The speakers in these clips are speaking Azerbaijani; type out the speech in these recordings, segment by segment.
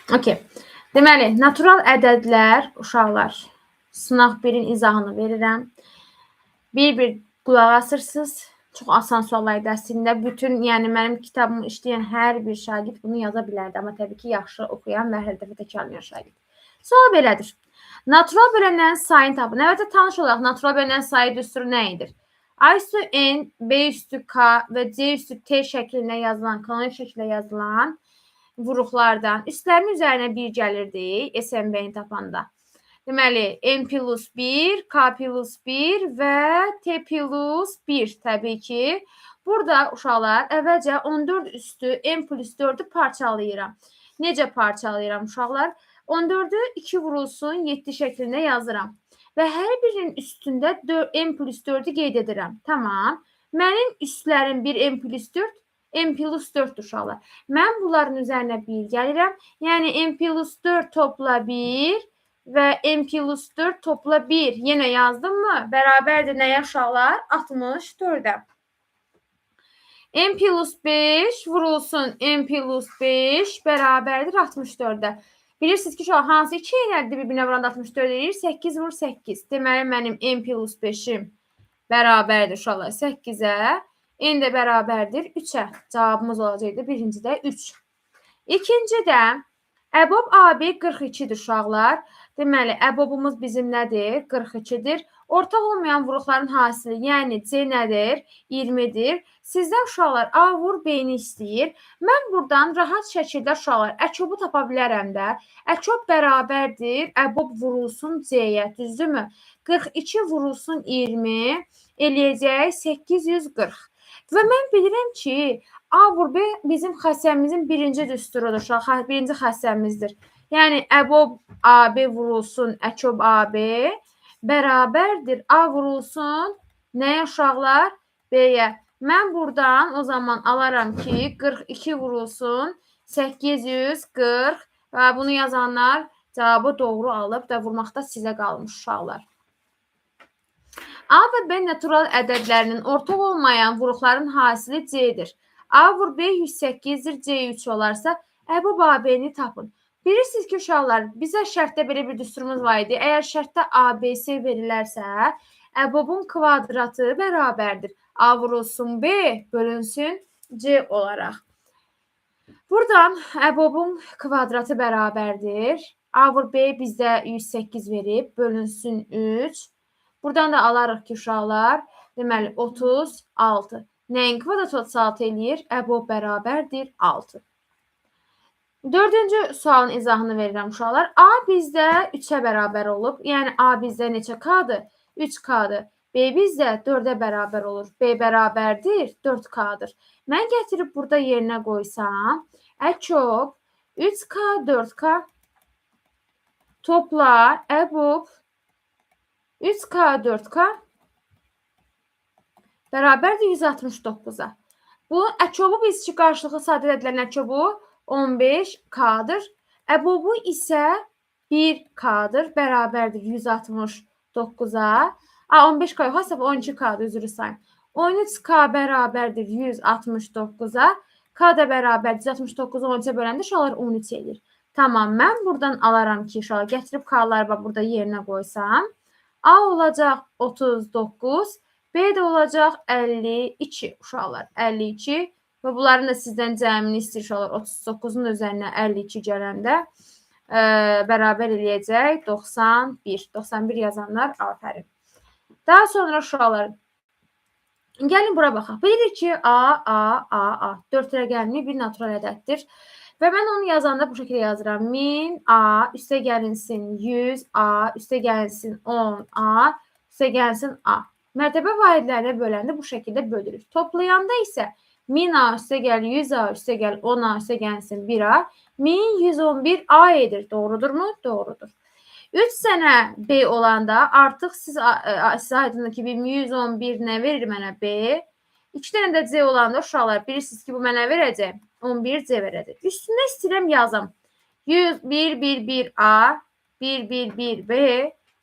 Okey. Deməli, natural ədədlər, uşaqlar, sınaq 1-in izahını verirəm. Bir-bir qulaq asırsınız. Çox asan suallar idi əslində. Bütün, yəni mənim kitabımı işləyən hər bir şagird bunu yaza bilərdi. Amma təbii ki, yaxşı oxuyan və hər dəfə təkrarlayan şagird. Sual belədir. Natural bölənlərin sayını tapın. Əvvəlcə tanış olaraq natural bölənlərin sayı düsturu nə edir? A üstü n, B üstü k və C üstü t şəklində yazılan, kanonik şəkildə yazılan vuruqlardan üstlərin üzərinə 1 gəlirdi SMB-ni tapanda. Deməli, n plus 1, k plus 1 və t plus 1 təbii ki. Burada uşaqlar əvvəlcə 14 üstü n plus 4-ü parçalayıram. Necə parçalayıram uşaqlar? 14-ü 2 vurulsun 7 şəklində yazıram. Və hər birinin üstündə n plus 4-ü qeyd edirəm. Tamam. Mənim üstlərim 1 n plus 4, n plus 4-dür uşaqlar. Mən bunların üzərinə 1 gəlirəm. Yəni n plus 4 topla 1 və n plus 4 topla 1. Yenə yazdım mı? Bərabərdir nəyə uşaqlar? 64-ə. N plus 5 vurulsun n plus 5 bərabərdir 64-ə. Bilirsiniz ki, uşaqlar hansı iki yenədir bir-birinə vuranda 64 edir? 8 vur 8. Deməli, mənim n plus 5-im bərabərdir uşaqlar 8-ə. N də bərabərdir 3-ə. Cavabımız olacaqdı birincidə 3. İkincidə əbob AB 42-dir uşaqlar. Deməli, əbobumuz bizim nədir? 42-dir. Ortaq olmayan vuruqların hasili, yəni C nədir? 20-dir. Sizdən uşaqlar A vur B-ni istəyir. Mən buradan rahat şəkildə uşaqlar əkobu tapa bilərəm də. Əkob bərabərdir. Əbob vurulsun C-yə. Düzdürmü? 42 vurulsun 20 eləyəcək 840. Və mən bilirəm ki, A vur B bizim xəssəmizin birinci düsturudur, birinci xəssəmizdir. Yəni, əbob AB vurulsun, əkob AB bərabərdir. A vurulsun, nəyə uşaqlar? B-yə. Mən buradan o zaman alaram ki, 42 vurulsun, 840 və bunu yazanlar cavabı doğru alıb da vurmaqda sizə qalmış uşaqlar. A və B natural ədədlərinin ortaq olmayan vuruqların hasili C-dir. A vur B 108-dir, C 3 olarsa, əbob AB-ni tapın. Bilirsiniz ki, uşaqlar, bizə şərtdə belə bir düsturumuz var idi. Əgər şərtdə ABC verilərsə, əbobun kvadratı bərabərdir. A vurulsun B bölünsün C olaraq. Buradan əbobun kvadratı bərabərdir. A vur B bizdə 108 verib, bölünsün 3. Buradan da alarıq ki, uşaqlar, deməli 36. Nəyin kvadratı 36 eləyir? Əbob bərabərdir 6. Dördüncü sualın izahını verirəm uşaqlar. A bizdə 3-ə bərabər olub. Yəni A bizdə neçə K-dır? 3K-dır. B bizdə 4-ə bərabər olur. B bərabərdir 4K-dır. Mən gətirib burada yerinə qoysam, əkob 3K, 4K topla əbob 3K, 4K bərabərdir 169-a. Bu əkobu biz ki, qarşılıqlı sadə ədədlərin əkobu 15K-dır. Əbobu isə 1K-dır. Bərabərdir 169-a. 15K yox, hesab 12K-dır, üzrü sayın. 13K bərabərdir 169-a. K da bərabərdir 169-u 13-ə böləndə uşaqlar 13 edir. Tamam, mən buradan alaram ki, uşaqlar gətirib K-ları burada yerinə qoysam. A olacaq 39, B də olacaq 52 uşaqlar, 52 və bunların da sizdən cəmini istəyir uşaqlar 39-un üzərinə 52 gələndə bərabər eləyəcək 91. 91 yazanlar afərin. Daha sonra uşaqlar, gəlin bura baxaq. Bilirik ki, A. 4 rəqəmli bir natural ədəddir. Və mən onu yazanda bu şəkildə yazıram. 1000 A, üstə gəlinsin 100 A, üstə gəlinsin 10 A, üstə gəlinsin A. Mərtəbə vahidlərinə böləndə bu şəkildə bölürük. Toplayanda isə 1000 A üstə gəl 100 A, üstə gəl 10 A, üstə gəlinsin 1 A. 1111 A edir. Doğrudurmu? Doğrudur. 3 sənə B olanda artıq sizə aydındır ki, 1111 nə verir mənə B? 2 dənə də C olanda uşaqlar bilirsiniz ki, bu mənə verəcək 11 C verəcək. Üstündə istəyirəm yazım. 111 A, 111 B,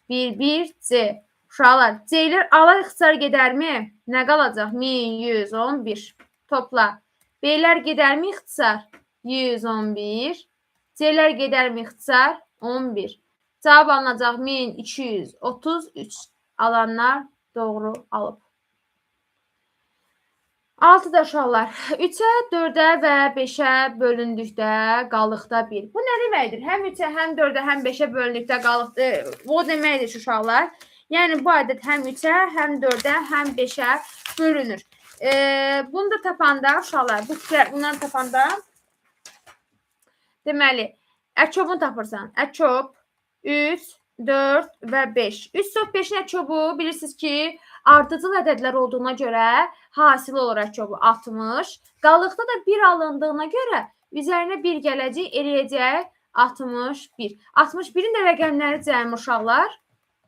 11 C. Uşaqlar, C-lər ala ixtisar gedərmi? Nə qalacaq? 1111. Topla. B-lər gedərmi ixtisar? 111. C-lər gedərmi ixtisar? 11. Cavab alınacaq 1233. Alanlar doğru alıb. 6-da uşaqlar. 3-ə, 4-ə və 5-ə bölündükdə qalıqda 1. Bu nə deməkdir? Həm 3-ə, həm 4-ə, həm 5-ə bölündükdə qalıqda o deməkdir ki, uşaqlar. Yəni bu ədəd həm 3-ə, həm 4-ə, həm 5-ə bölünür. Bunu da tapanda uşaqlar, bunları tapanda deməli, əkobunu tapırsan. Əkob 3, 4 və 5. 3 çox 5-in əkobu bilirsiniz ki, ardıcıl ədədlər olduğuna görə hasil olur əkobu 60. Qalıqda da 1 alındığına görə üzərinə 1 gələcək, eləyəcək 61. 61-in də rəqəmləri cəmi uşaqlar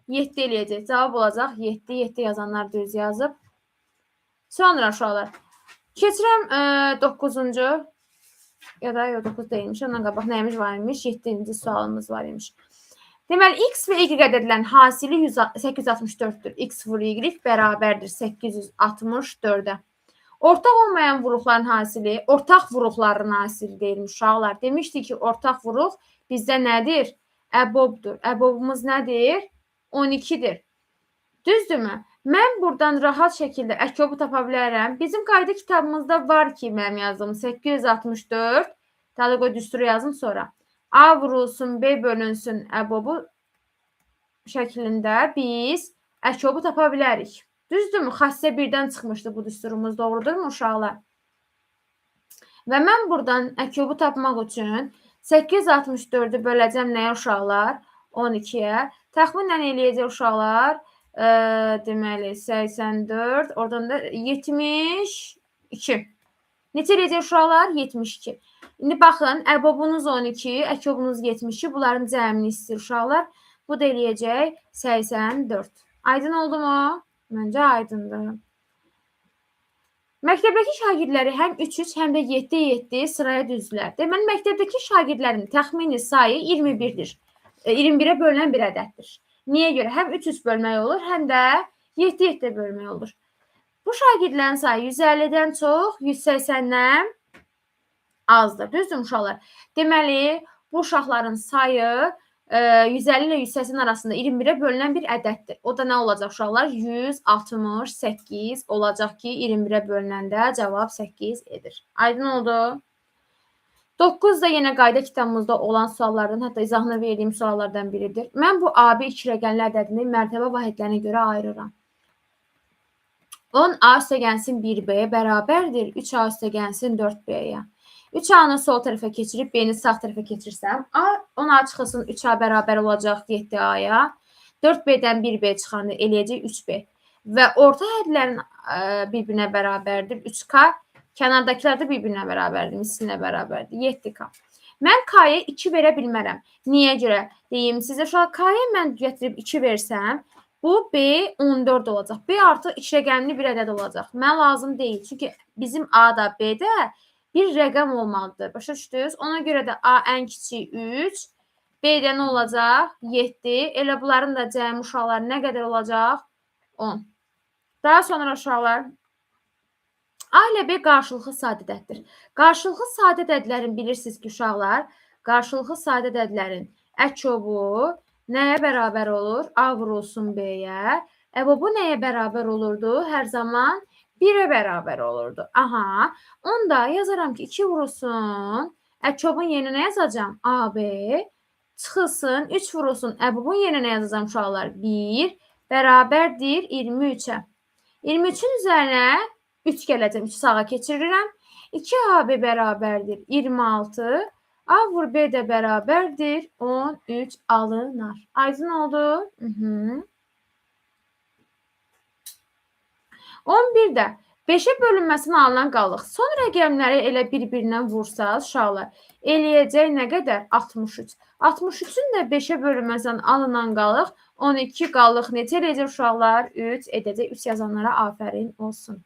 7 eləyəcək. Cavab olacaq 7. 7 yazanlar düz yazıb. Sonra uşaqlar. Keçirəm 9-cu. Ya da 9 deyilmiş. Ondan qabaq nəyimiz var imiş? 7-ci sualımız var imiş. Deməli, x və y ədədlərin hasili 864-dür. X vur y bərabərdir 864-ə. Ortaq olmayan vuruqların hasili, ortaq vuruqların hasili deyilmiş uşaqlar. Demişdik ki, ortaq vuruq bizdə nədir? Əbobdur. Əbobumuz nədir? 12-dir. Düzdürmü? Mən buradan rahat şəkildə əkobu tapa bilərəm. Bizim qayda kitabımızda var ki, mənim yazdığım 864. Daha da qoy düsturu yazım sonra. A vurulsun, B bölünsün əbobu şəklində biz əkobu tapa bilərik. Düzdürmü? Xassə 1-dən çıxmışdı bu düsturumuz. Doğrudurmu uşaqlar? Və mən buradan əkobu tapmaq üçün 864-ü böləcəm nəyə uşaqlar? 12-yə. Təxminən eləyəcək uşaqlar. Deməli 84. Oradan da 72. Neçə eləyəcək uşaqlar? 72. İndi baxın, əbobunuz 12, əkobunuz 72. Bunların cəmini istəyir uşaqlar. Bu da eləyəcək 84. Aydın oldu mu? Məncə aydındır. Məktəbdəki şagirdləri həm 3-3, həm də 7-7 sıraya düzdülər. Deməli, məktəbdəki şagirdlərin təxmini sayı 21-dir. 21-ə bölünən bir ədəddir. Niyə görə? Həm 3-3 bölmək olur, həm də 7-7 bölmək olur. Bu şagirdlərin sayı 150-dən çox, 180-dən azdır. Düzdür uşaqlar? Deməli, bu uşaqların sayı 150 ilə 180 arasında 21-ə bölünən bir ədəddir. O da nə olacaq uşaqlar? 168 olacaq ki, 21-ə bölünəndə cavab 8 edir. Aydın oldu? 9 da yenə qayda kitabımızda olan suallardan, hətta izahını verdiyim suallardan biridir. Mən bu AB 2 rəqəmli ədədini mərtəbə vahidlərinə görə ayırıram. 10A üstəgənsin 1B bərabərdir 3A üstəgənsin 4B-yə. 3A-nı sol tərəfə keçirib B-ni sağ tərəfə keçirsəm, 10A çıxılsın 3A bərabər olacaq 7A-ya. 4B-dən 1B çıxanı eləyəcək 3B. Və orta hədlərin bir-birinə bərabərdir 3K. Kənardakılar da bir-birinə bərabərdir, mislinə bərabərdir 7K. Mən K-yə 2 verə bilmərəm. Niyə görə? Deyim sizə, K-yə mən gətirib 2 versəm, bu B 14 olacaq. B artıq 2 rəqəmli bir ədəd olacaq. Mənə lazım deyil. Çünki bizim A-da, B-də bir rəqəm olmalıdır. Başa düşdünüz? Ona görə də A ən kiçik 3, B-də nə olacaq? 7. Elə bunların da cəmi uşaqlar nə qədər olacaq? 10. Daha sonra uşaqlar A ilə B qarşılıqlı sadə ədəddir. Qarşılıqlı sadə ədədlərin bilirsiniz ki, uşaqlar, qarşılıqlı sadə ədədlərin əkobu nəyə bərabər olur? A vurulsun B-yə. Əbobu nəyə bərabər olurdu? Hər zaman 1-ə bərabər olurdu. Aha, onda yazaram ki, 2 vurulsun, əkobun yerinə yazacağam AB, çıxılsın, 3 vurulsun, əbobun yerinə yazacağam uşaqlar 1, bərabərdir 23-ə. 23-ün üzərinə 3 gələcəm, 3 sağa keçirirəm. 2AB bərabərdir 26, A vur B də bərabərdir 13 alınar. Aydın oldu? 11-də 5-ə bölünməsindən alınan qalıq. Son rəqəmləri elə bir-birinə vursaz, uşaqlar, eləyəcək nə qədər? 63. 63-ün də 5-ə bölünməsindən alınan qalıq 12 qalıq neçə eləyəcək uşaqlar? 3 edəcək. 3 yazanlara afərin olsun.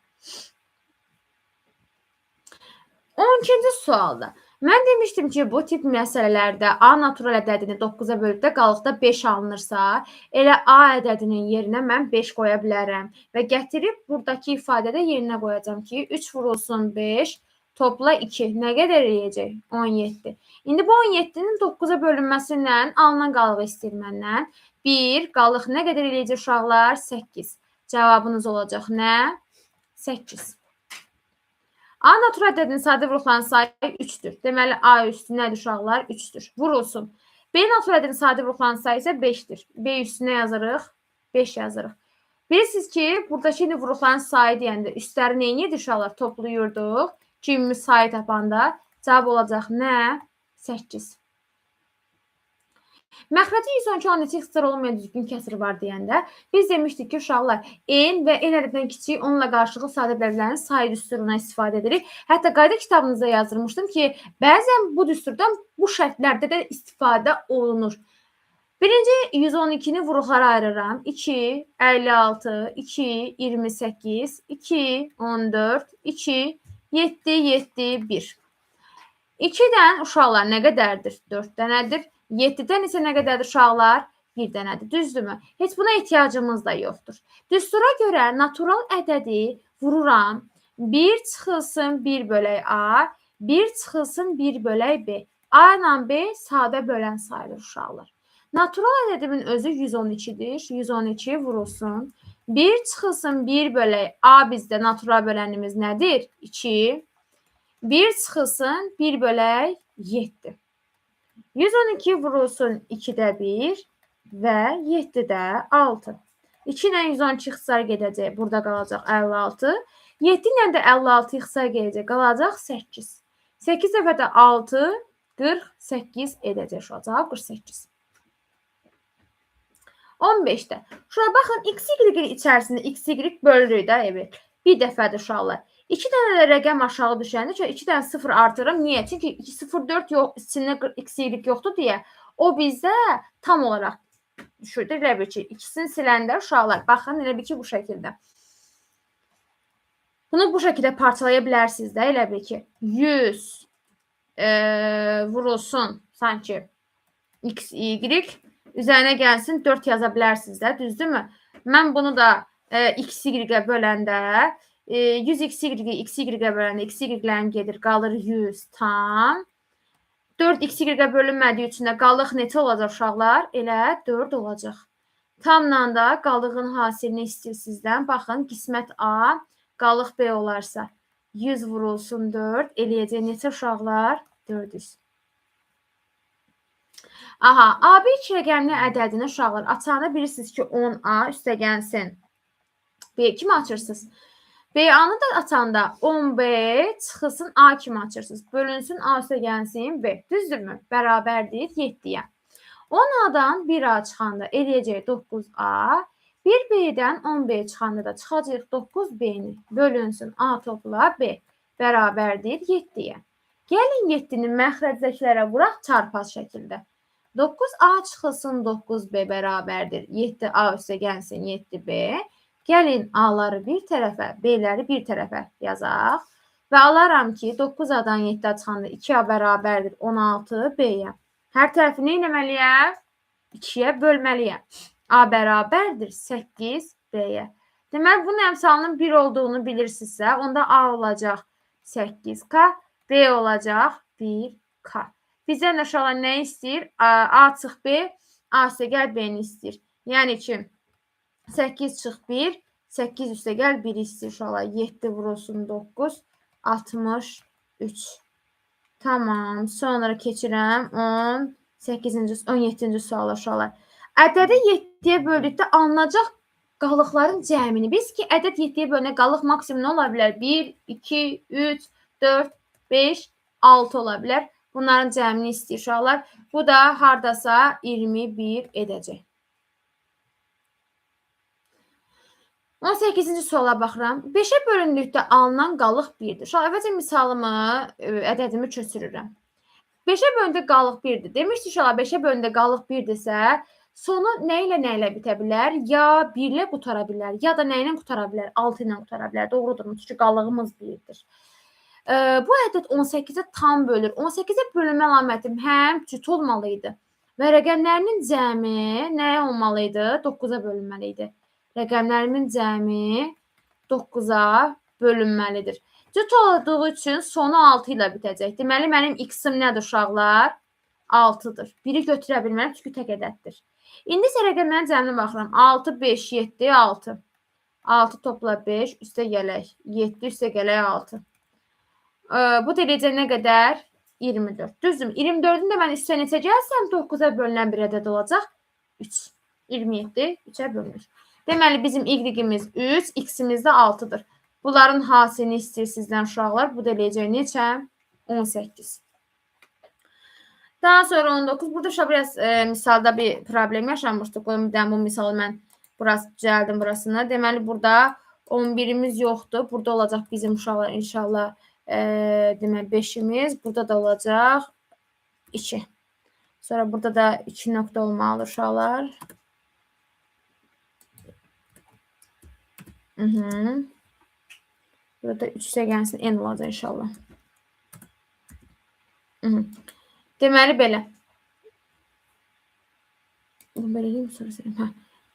12-ci sualda. Mən demişdim ki, bu tip məsələlərdə A natural ədədini 9-a bölübdə qalıqda 5 alınırsa, elə A ədədinin yerinə mən 5 qoya bilərəm. Və gətirib buradakı ifadədə yerinə qoyacam ki, 3 vurulsun 5, Topla 2. Nə qədər eləyəcək? 17. İndi bu 17-nin 9-a bölünməsindən alınan qalığı istəyir məndən. 1 qalıq nə qədər eləyəcək uşaqlar? 8. Cavabınız olacaq nə? 8. A natural ədədinin sadə vurulğan sayı 3-dür. Deməli, A üstü nədir uşaqlar? 3-dür. Vurulsun. B natural ədədinin sadə vurulğan sayı isə 5-dir. B üstünə yazırıq? 5 yazırıq. Bilirsiniz ki, buradakı indi vurulğan sayı deyəndə üstləri neyini uşaqlar? Toplayırdıq. Kimi sayı tapanda cavab olacaq nə? 8. Məxrəci 112 neçə ixtisar olmayan düzgün kəsiri var deyəndə biz demişdik ki, uşaqlar n və n ədədindən kiçik onunla qarşılıqlı sadə ədədlərin sayı düsturundan istifadə edirik. Hətta qayda kitabınızda yazdırmışdım ki, bəzən bu düsturdan bu şərtlərdə də istifadə olunur. Birinci 112-ni vuruqlara ayırıram. 2, 56, 2, 28, 2, 14, 2, 7, 7, 1. 2-dən uşaqlar nə qədərdir? 4 dənədir. 7-dən isə nə qədərdir uşaqlar? 1 dənədir. Düzdürmü? Heç buna ehtiyacımız da yoxdur. Düstura görə natural ədədi vururam. 1 çıxılsın 1 bölək A, 1 çıxılsın 1 bölək B. A ilə B sadə bölən sayılır uşaqlar. Natural ədədimin özü 112-dir. 112 vurulsun. 1 çıxılsın 1 bölək A bizdə natural bölənimiz nədir? 2. 1 çıxılsın 1 bölək 7. 112 vurulsun 2-də 1 və 7-də 6. 2 ilə 112 ixtisar gedəcək. Burada qalacaq 56. 7 ilə də 56 ixtisar gedəcək. Qalacaq 8. 8 dəfə də 6, 48 edəcək. Cavab 48. 15-də. Şuraya baxın, x-y içərisində x-y bölürük də, evet. Bir dəfədir uşaqlar. 2 dənə də rəqəm aşağı düşəndə, 2 dənə 0 artırım. Niyə? Çünki 204 yox, içində x-y yoxdur deyə o bizdə tam olaraq düşür. Elə bil ki, ikisini siləndə uşaqlar, baxın, elə bil ki, bu şəkildə. Bunu bu şəkildə parçalaya bilərsiniz də, elə bil ki, 100 vurulsun sanki x-y üzərinə gəlsin 4 yaza bilərsiniz də, düzdürmü? Mən bunu da x-y-ə böləndə 100 x-y-ə böləndə x-y-lərim gedir, qalır 100 tam. 4 x-y-ə bölünmədiyi üçün də qalıq neçə olacaq uşaqlar? Elə 4 olacaq. Tamla da qalığın hasilini istəyir sizdən. Baxın, qismət A, qalıq B olarsa 100 vurulsun 4 eləyəcək neçə uşaqlar? 400. Aha, AB 2 rəqəmli ədədini uşaqlar açanda bilirsiniz ki, 10A üstəgənsin. B kimi açırsınız. B-A'nı da açanda 10B çıxılsın A kimi açırsınız. Bölünsün A üstəgənsin B. Düzdürmü? Bərabərdir 7-yə. 10A-dan 1A çıxanda eləyəcək 9A. 1B-dən 10B çıxanda da çıxacaq 9B-ni. Bölünsün A topla B. Bərabərdir 7-yə. Gəlin 7-ni məxrəcdəkilərə vuraq çarpaz şəkildə. 9A çıxılsın 9B bərabərdir. 7A üstəgənsin 7B. Gəlin A'ları bir tərəfə, B'ləri bir tərəfə yazaq. Və alaram ki, 9A'dan 7A çıxanda 2A bərabərdir 16B-yə. Hər tərəfi nə etməliyəm? 2-yə bölməliyəm. A bərabərdir 8B-yə. Deməli, bunun əmsalının 1 olduğunu bilirsinizsə, onda A olacaq 8K, B olacaq 1K. Bizdən aşağıya nə istəyir? A çıx B, A üstəgəl B-ni istəyir. Yəni ki, 8 çıx 1, 8 üstəgəl 1 istəyir uşaqlar. 7 vurulsun 9, 63. Tamam. Sonra keçirəm 17-ci suala uşaqlar. Ədədi 7-yə böldükdə alınacaq qalıqların cəmini. Biz ki, ədəd 7-yə bölünə qalıq maksimum ola bilər? 1, 2, 3, 4, 5, 6 ola bilər. Bunların cəmini istəyir uşaqlar. Bu da hardasa 21 edəcək. 18-ci suala baxıram. 5-ə bölündükdə alınan qalıq 1-dir. Uşaqlar, əvvəlcə misalımı, ədədimi köçürürəm. 5-ə bölündükdə qalıq 1-dir. Demişdik uşaqlar, 5-ə bölündükdə qalıq 1-dirsə, sonu nə ilə bitə bilər? Ya 1 ilə qutara bilər, ya da nə ilə qutara bilər? 6 ilə qutara bilər. Doğrudur, çünki qalığımız 1-dir. Bu ədəd 18-ə tam bölür. 18-ə bölünmə əlamətim həm cüt olmalıydı. Və rəqəmlərinin cəmi nəyə olmalıydı? 9-a bölünməli idi. Rəqəmlərimin cəmi 9-a bölünməlidir. Cüt olduğu üçün sonu 6 ilə bitəcək. Deməli, mənim x-im nədir uşaqlar? 6-dır. Biri götürə bilmərəm, çünki tək ədəddir. İndi isə rəqəmlərin cəmini baxıram. 6, 5, 7, 6. 6 topla 5, üstə gələk. 7 üstə gələk 6. Bu derəcə nə qədər? 24. Düzdür. 24-ün də mən üstə neçə gəlsəm 9-a bölünən bir ədəd olacaq. 3. 27 3-ə bölünür. Deməli, bizim y-imiz 3, x-imiz də 6-dır. Bunların hasilini istəyir sizdən uşaqlar. Bu da eləyəcək neçə? 18. Daha sonra 19. Burada uşaq biraz misalda bir problem yaşamışdıq. Bu misalı mən düzəldim burasını. Deməli, burada 11-imiz yoxdur. Burada olacaq bizim uşaqlar inşallah deməli 5-imiz. Burada da olacaq 2. Sonra burada da 2 nöqtə olmalı uşaqlar. Burada 3 isə gəlsin, n olacaq inşallah. Deməli, belə.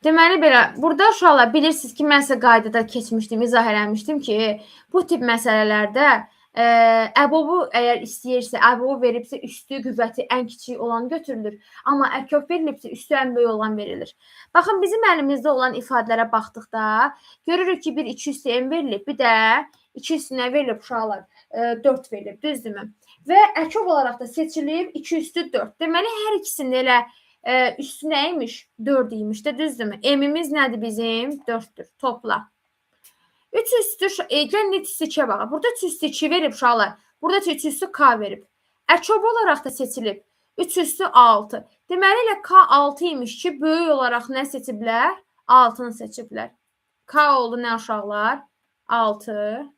Deməli, belə. Burada uşaqlar bilirsiniz ki, mən sizə qaydada keçmişdim, izah eləmişdim ki, bu tip məsələlərdə əbobu əgər istəyirsə, əbobu veribsə, üstü qüvvəti ən kiçik olan götürülür. Amma əkov verilibsə, üstü ən böyük olan verilir. Baxın, bizim əlimizdə olan ifadələrə baxdıqda görürük ki, bir 2 üstü n verilib, bir də 2 üstünə verilib uşaqlar 4 verilib, düzdürmü? Və əkov olaraq da seçilib 2 üstü 4. Deməli, hər ikisində elə üstü nəymiş? 4 imiş də, düzdürmü? M-imiz nədir bizim? 4-dür. Topla. 3 üstü, gəlin 3 üstü 2-yə baxaq. Burada 3 üstü 2 verib uşaqlar. Burada 3 üstü k verib. Əkov olaraq da seçilib. 3 üstü 6. Deməli, elə k 6 imiş ki, böyük olaraq nə seçiblər? 6-nı seçiblər. K oldu nə uşaqlar? 6.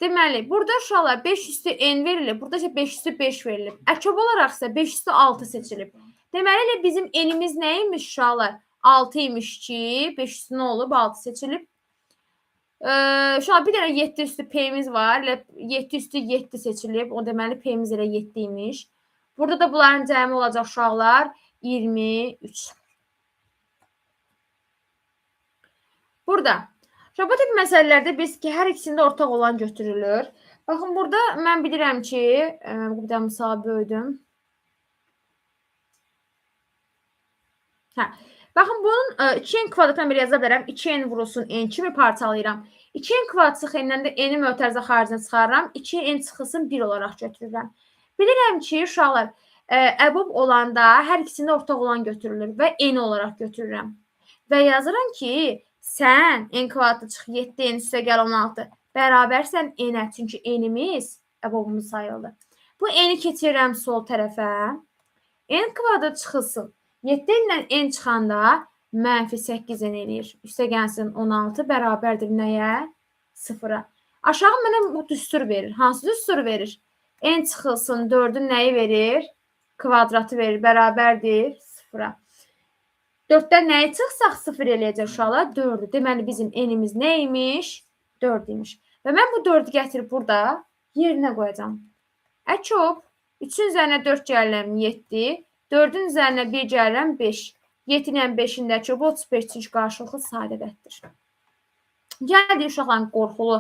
Deməli, burada uşaqlar 5 üstü n verilib. Burada isə 5 üstü 5 verilib. Əkov olaraq isə 5 üstü 6 seçilib. Deməli, elə bizim n-imiz nə imiş uşaqlar? 6 imiş ki, 5 üstü nə olub? 6 seçilib. Uşaqlar, bir dənə 7 üstü p-imiz var. 7 üstü 7 seçilib. O deməli, p-imiz elə 7 imiş. Burada da bunların cəmi olacaq uşaqlar 23. Burada. Bu tip məsələlərdə biz ki, hər ikisində ortaq olan götürülür. Baxın, burada mən bilirəm ki, bir də misal böldüm. Baxın, bunun 2n kvadratdan bir yaza bilərəm. 2n vurulsun n kimi parçalayıram. 2n kvadrat çıxı ilə də n-i mötərizə xaricinə çıxarıram. 2n çıxısın 1 olaraq götürürəm. Bilirəm ki, uşaqlar, əbob olanda hər ikisində ortaq olan götürülür və n olaraq götürürəm. Və yazıram ki, sən n kvadratı çıx 7n üstə gəl 16 bərabərsən n-ə. Çünki n-imiz əbobumuz sayıldı. Bu n-i keçirirəm sol tərəfə. N kvadrat çıxılsın. 7 ilə n çıxanda mənfi 8-in eləyir. Üstə gəlsin 16 bərabərdir nəyə? 0-a. Aşağı mənə bu düstur verir. Hansı düstur verir? N çıxılsın 4-ün nəyi verir? Kvadratı verir. Bərabərdir 0-a. 4-dən nəyi çıxsaq 0 eləyəcək uşaqlar? 4-dür. Deməli, bizim n-imiz nə imiş? 4 imiş. Və mən bu 4-ü gətirib burada yerinə qoyacam. Əkov 3-ün üzərinə 4 gəlirəm 7. 4-ün üzərinə 1 gəlirəm 5. 7 ilə 5-in də əkov 35 çünki qarşılıqlı sadədətdir. Gəldik uşaqların qorxulu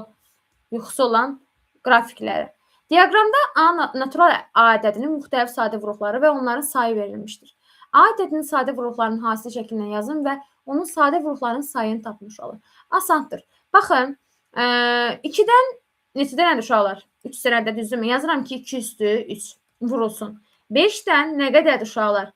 yuxusu olan qrafikləri. Diaqramda A natural A ədədinin müxtəlif sadə vuruqları və onların sayı verilmişdir. A ədədinin sadə vuruqlarının hasili şəklinə yazın və onun sadə vuruqlarının sayını tapmış olun. Asandır. Baxın, 2-dən neçədən nədir uşaqlar? 3 sənədə düzdürmü? Yazıram ki, 2 üstü 3 vurulsun. 5-dən nə qədərdir uşaqlar?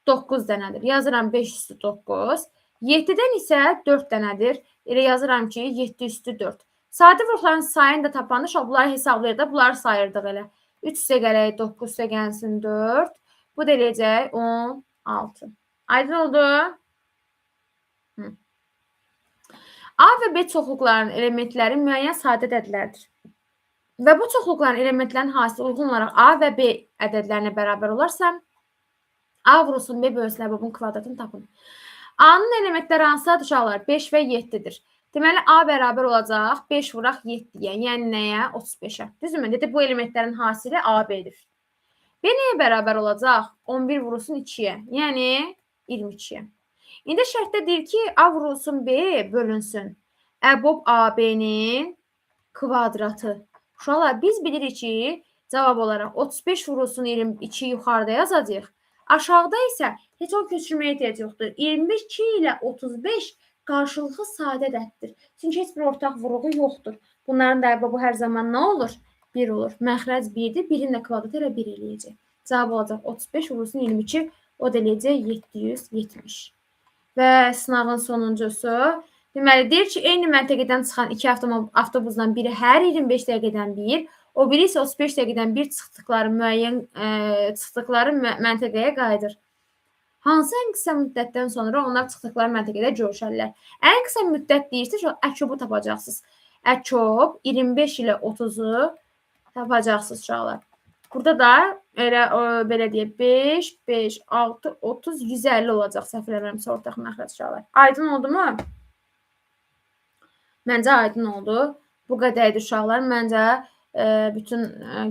9 dənədir. Yazıram 5 üstü 9. 7-dən isə 4 dənədir. Elə yazıram ki, 7 üstü 4. Sadə vuruqların sayını da tapandı. Bunları hesablayır da, bunları sayırdıq elə. 3 üstə gələk 9 üstə gəlsin 4. Bu da eləyəcək 16. Aydın oldu? A və B çoxluqlarının elementləri müəyyən sadə ədədlərdir. Və bu çoxluqların elementlərin hasili uyğun olaraq A və B ədədlərinə bərabər olarsa, A vurulsun B bölünsün əbobun kvadratını tapın. A-nın elementləri hansıdır uşaqlar? 5 və 7-dir. Deməli, A bərabər olacaq 5 vuraq 7-yə, yəni nəyə? 35-ə. Düzdürmü? Dedi, bu elementlərin hasili A-B'dir. B nəyə bərabər olacaq? 11 vurulsun 2-yə, yəni 22-yə. İndi şərtdə deyir ki, A vurulsun B bölünsün əbob AB-nin kvadratı. Uşaqlar, biz bilirik ki, cavab olaraq 35 vurulsun 22 yuxarıda yazacağıq. Aşağıda isə heç o köçürməyə ehtiyac yoxdur. 22 ilə 35 qarşılıqlı sadə ədəddir. Çünki heç bir ortaq vuruğu yoxdur. Bunların da bu hər zaman nə olur? 1 olur. Məxrəc 1-dir. 1-in də kvadratı elə 1 eləyəcək. Cavab olacaq 35 vurulsun 22, o da eləyəcək 770. Və sınavın sonuncusu. Deməli, deyir ki, eyni məntəqədən çıxan iki avtobusdan biri hər 25 dəqiqədən bir, o biri isə 35 dəqiqədən bir çıxdıqları məntəqəyə qayıdır. Hansı ən qısa müddətdən sonra onlar çıxdıqları məntəqədə görüşərlər? Ən qısa müddət deyirsə, əkobu tapacaqsınız. Əkob 25 ilə 30-u tapacaqsınız uşaqlar. Burada da belə deyək, 5, 5, 6, 30, 150 olacaq səhv eləmirəmsə ortaq məxrəc uşaqlar. Aydın oldu mu? Məncə aydın oldu. Bu qədərdir uşaqlar. Məncə bütün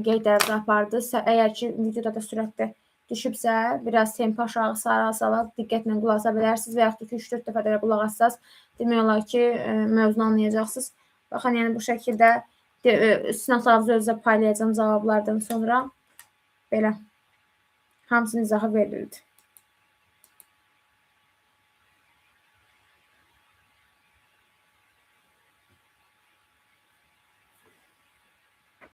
qeydlərimizi apardı. Əgər ki, videoda da sürətdə düşübsə, biraz tempo aşağı sala diqqətlə qulaq asa bilərsiniz və yaxud ki, 3-4 dəfə də qulaq assaz, demək olar ki, mövzunu anlayacaqsınız. Baxın, yəni bu şəkildə sınaqlarınızı özünüzə paylayacağım cavablardan sonra. Belə. Hamısının izahı verildi.